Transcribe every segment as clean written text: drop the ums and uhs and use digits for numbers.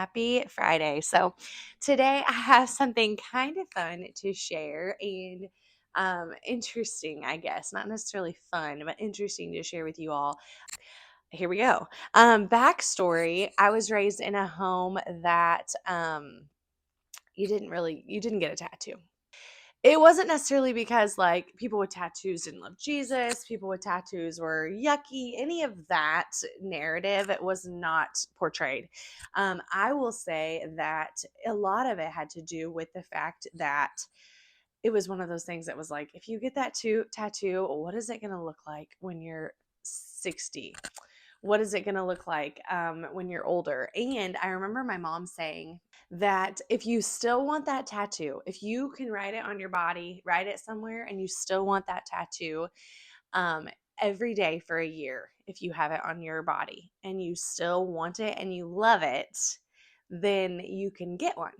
Happy Friday. So, today I have something kind of fun to share and interesting, I guess. Not necessarily fun, but interesting to share with you all. Here we go. Backstory, I was raised in a home that you didn't get a tattoo. It wasn't necessarily because, like, people with tattoos didn't love Jesus, people with tattoos were yucky, any of that narrative, it was not portrayed. I will say that a lot of it had to do with the fact that it was one of those things that was like, if you get that tattoo, what is it going to look like when you're 60? What is it going to look like when you're older? And I remember my mom saying that if you still want that tattoo, if you can write it on your body, write it somewhere, and you still want that tattoo um, every day for a year, if you have it on your body and you still want it and you love it, then you can get one.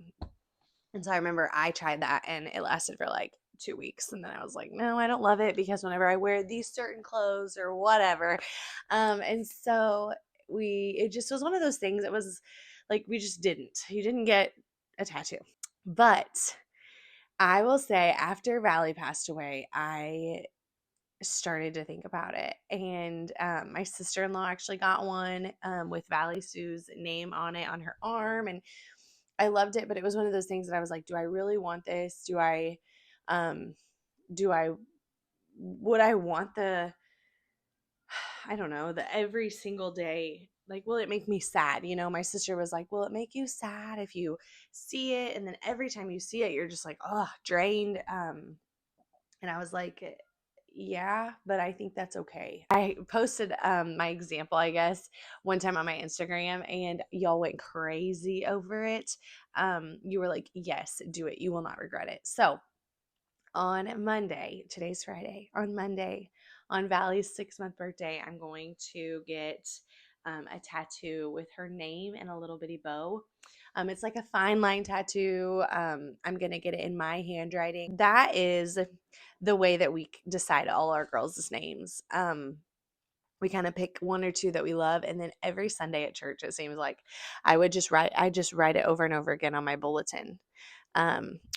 And so I remember I tried that and it lasted for like 2 weeks. And then I was like, no, I don't love it because whenever I wear these certain clothes or whatever. And so it just was one of those things. It was like, you didn't get a tattoo. But I will say after Valley passed away, I started to think about it. And my sister-in-law actually got one with Valley Sue's name on it on her arm. And I loved it, but it was one of those things that I was like, do I really want this? Um, do I, would I want I don't know, the every single day, like, will it make me sad? You know, my sister was like, will it make you sad if you see it? And then every time you see it, you're just like, oh, drained. And I was like, yeah, but I think that's okay. I posted my example, I guess, one time on my Instagram and y'all went crazy over it. You were like, yes, do it. You will not regret it. So on Monday, today's Friday, on Monday, on Valley's 6-month birthday, I'm going to get a tattoo with her name and a little bitty bow. It's like a fine line tattoo. I'm going to get it in my handwriting. That is the way that we decide all our girls' names. We kind of pick one or two that we love, and then every Sunday at church, it seems like I just write it over and over again on my bulletin,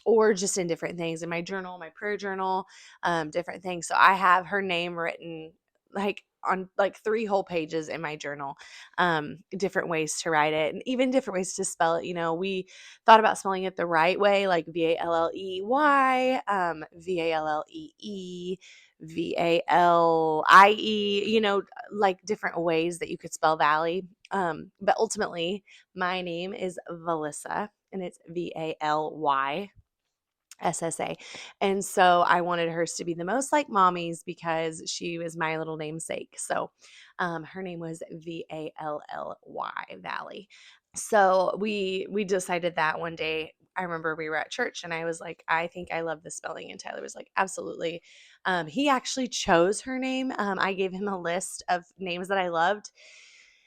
or just in different things in my journal, my prayer journal, different things. So I have her name written like on like 3 whole pages in my journal, different ways to write it and even different ways to spell it. You know, we thought about spelling it the right way, like Valley, Vallee, Valie, you know, like different ways that you could spell Valley. But ultimately, my name is Valissa, and it's VALYSSA. And so I wanted hers to be the most like mommy's because she was my little namesake. So her name was Vally, Valley. So we decided that one day. I remember we were at church and I was like, I think I love the spelling. And Tyler was like, absolutely. He actually chose her name. I gave him a list of names that I loved,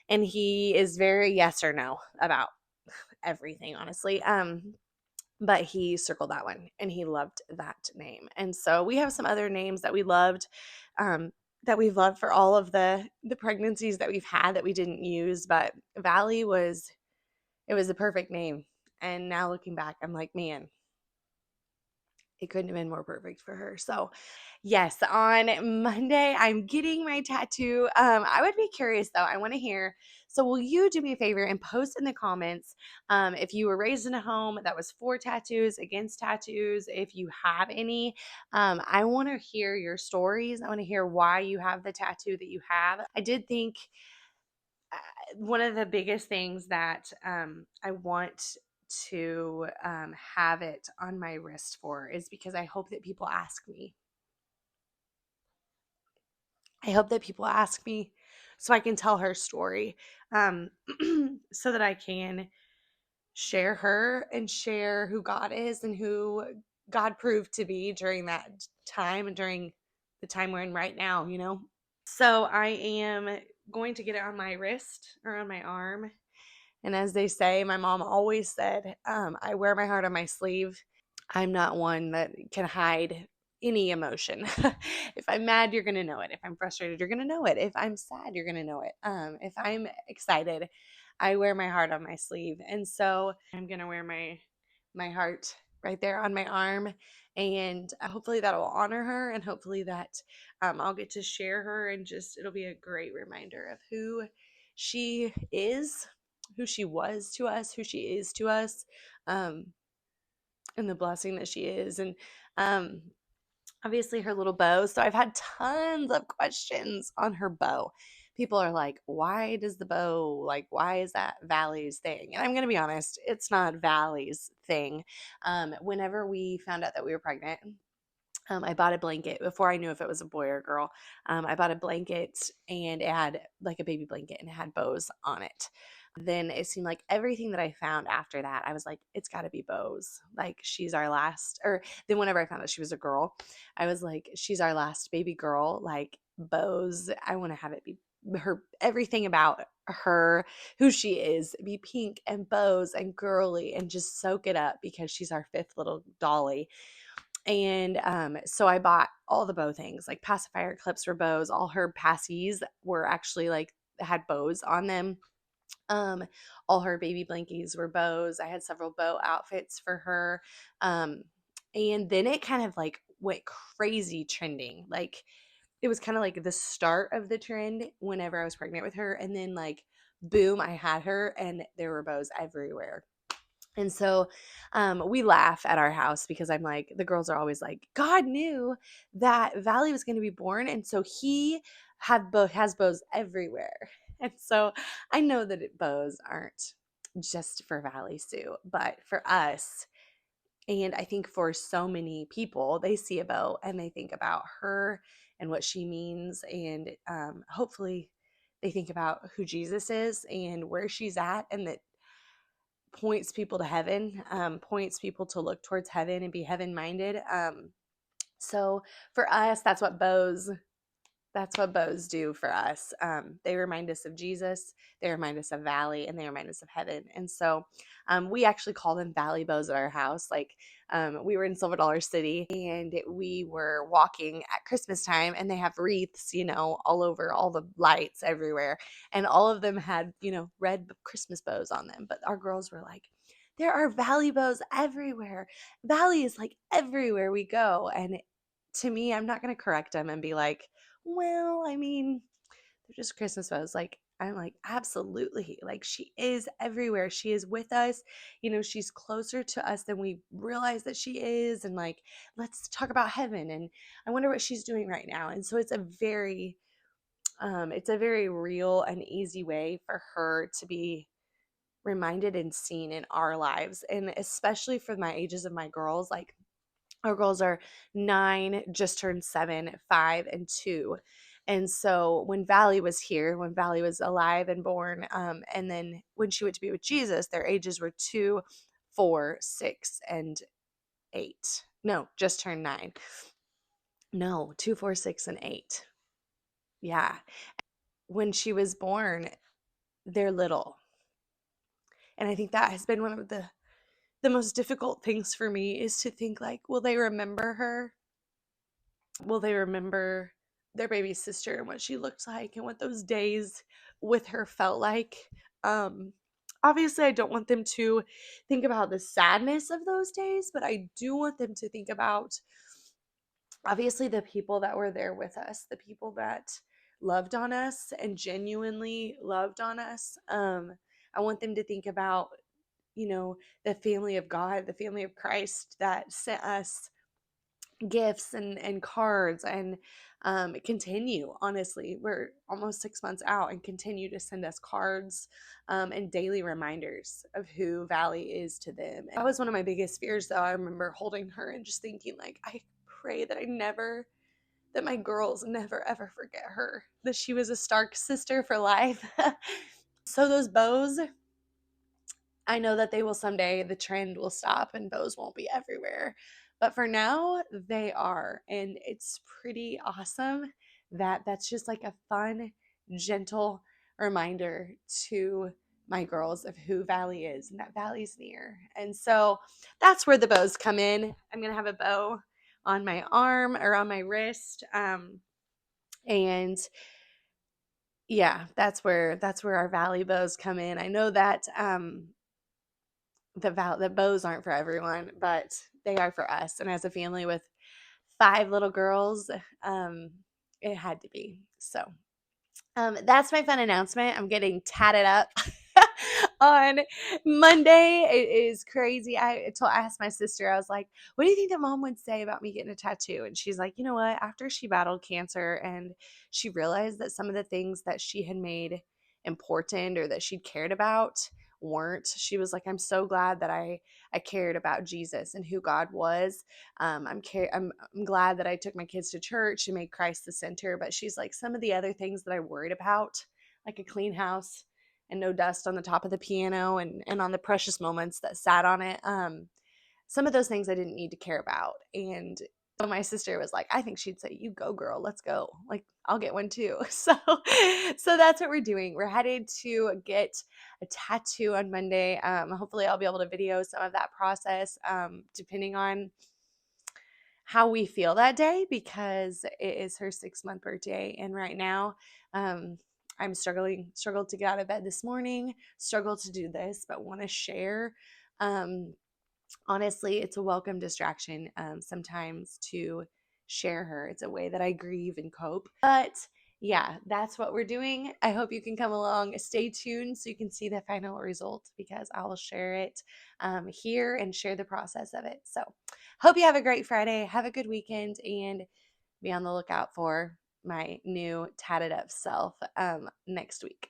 and he is very yes or no about everything, honestly. But he circled that one and he loved that name. And so we have some other names that we loved, that we've loved for all of the pregnancies that we've had that we didn't use. But Valley it was the perfect name. And now looking back, I'm like, man, it couldn't have been more perfect for her. So, yes, on Monday, I'm getting my tattoo. I would be curious though. I want to hear. So, will you do me a favor and post in the comments if you were raised in a home that was for tattoos, against tattoos, if you have any? I want to hear your stories. I want to hear why you have the tattoo that you have. I did think one of the biggest things that I want to have it on my wrist for is because I hope that people ask me. I hope that people ask me so I can tell her story, so that I can share her and share who God is and who God proved to be during that time and during the time we're in right now, you know? So I am going to get it on my wrist or on my arm. And as they say, my mom always said, I wear my heart on my sleeve. I'm not one that can hide any emotion. If I'm mad, you're going to know it. If I'm frustrated, you're going to know it. If I'm sad, you're going to know it. If I'm excited, I wear my heart on my sleeve. And so I'm going to wear my heart right there on my arm. And hopefully that will honor her. And hopefully that I'll get to share her. And just, it'll be a great reminder of who she is, who she was to us, who she is to us, um, and the blessing that she is. And um, obviously her little bow. So I've had tons of questions on her bow. People are like, why does the bow, like, why is that Valley's thing? And I'm going to be honest, it's not Valley's thing. Whenever we found out that we were pregnant, I bought a blanket before I knew if it was a boy or a girl. I bought a blanket and it had like a baby blanket and it had bows on it. Then it seemed like everything that I found after that, I was like, it's got to be bows. Like, she's our last. Or then whenever I found out she was a girl, I was like, she's our last baby girl. Like, bows. I want to have it be her, everything about her, who she is, be pink and bows and girly and just soak it up because she's our fifth little dolly. And so I bought all the bow things, like pacifier clips were bows. All her passies were actually like had bows on them. Um, all her baby blankies were bows. I had several bow outfits for her. Um, and then it kind of like went crazy trending. Like, it was kind of like the start of the trend whenever I was pregnant with her. And then like boom, I had her and there were bows everywhere. And so we laugh at our house because I'm like, the girls are always like, God knew that Valley was going to be born. And so he has bows everywhere. And so I know that bows aren't just for Valley Sue, but for us. And I think for so many people, they see a bow and they think about her and what she means. And hopefully they think about who Jesus is and where she's at, and that points people to heaven, points people to look towards heaven and be heaven minded. So for us, that's what bows do for us. They remind us of Jesus, they remind us of Valley, and they remind us of heaven. And so we actually call them Valley bows at our house. Like, we were in Silver Dollar City and we were walking at Christmas time, and they have wreaths, all over, all the lights everywhere. And all of them had, red Christmas bows on them. But our girls were like, there are Valley bows everywhere. Valley is like everywhere we go. And to me, I'm not going to correct them and be like, well, I mean, they're just Christmas bows. Like, I'm like, absolutely. Like, she is everywhere. She is with us. She's closer to us than we realize that she is. And like, let's talk about heaven. And I wonder what she's doing right now. And so it's a very real and easy way for her to be reminded and seen in our lives. And especially for my ages of my girls, like, our girls are 9, just turned 7, 5, and 2. And so when Valley was here, when Valley was alive and born, and then when she went to be with Jesus, their ages were 2, 4, 6, and 8. No, just turned 9. No, 2, 4, 6, and 8. Yeah. When she was born, they're little. And I think that has been one of the most difficult things for me, is to think like, will they remember her? Will they remember their baby sister and what she looked like and what those days with her felt like? Um, Obviously, I don't want them to think about the sadness of those days, but I do want them to think about, obviously, the people that were there with us, the people that loved on us and genuinely loved on us. I want them to think about, the family of God, the family of Christ that sent us gifts and cards, and continue, honestly, we're almost 6 months out, and continue to send us cards, and daily reminders of who Valley is to them. That was one of my biggest fears, though. I remember holding her and just thinking, like, I pray that my girls never ever forget her, that she was a Stark sister for life. So those bows, I know that they will someday, the trend will stop and bows won't be everywhere. But for now, they are. And it's pretty awesome that that's just like a fun, gentle reminder to my girls of who Valley is and that Valley's near. And so that's where the bows come in. I'm going to have a bow on my arm or on my wrist. And Yeah, that's where our valley bows come in. I know that the bows aren't for everyone, but they are for us. And as a family with 5 little girls, um, it had to be. So that's my fun announcement. I'm getting tatted up on Monday. It is crazy. I asked my sister, I was like, what do you think that mom would say about me getting a tattoo? And she's like, you know what? After she battled cancer and she realized that some of the things that she had made important or that she'd cared about weren't, she was like, I'm so glad that I cared about Jesus and who God was. I'm glad that I took my kids to church and made Christ the center. But she's like, some of the other things that I worried about, like a clean house and no dust on the top of the piano and on the precious moments that sat on it. Some of those things I didn't need to care about. And so my sister was like, I think she'd say, you go girl, let's go. Like, I'll get one too. So that's what we're doing. We're headed to get a tattoo on Monday. Hopefully I'll be able to video some of that process, depending on how we feel that day, because it is her 6-month birthday. And right now, I'm struggled to get out of bed this morning, struggled to do this, but want to share. Um, Honestly, it's a welcome distraction, sometimes, to share her. It's a way that I grieve and cope. But yeah, that's what we're doing. I hope you can come along. Stay tuned so you can see the final result, because I will share it here and share the process of it. So, hope you have a great Friday. Have a good weekend, and be on the lookout for my new tatted up self next week.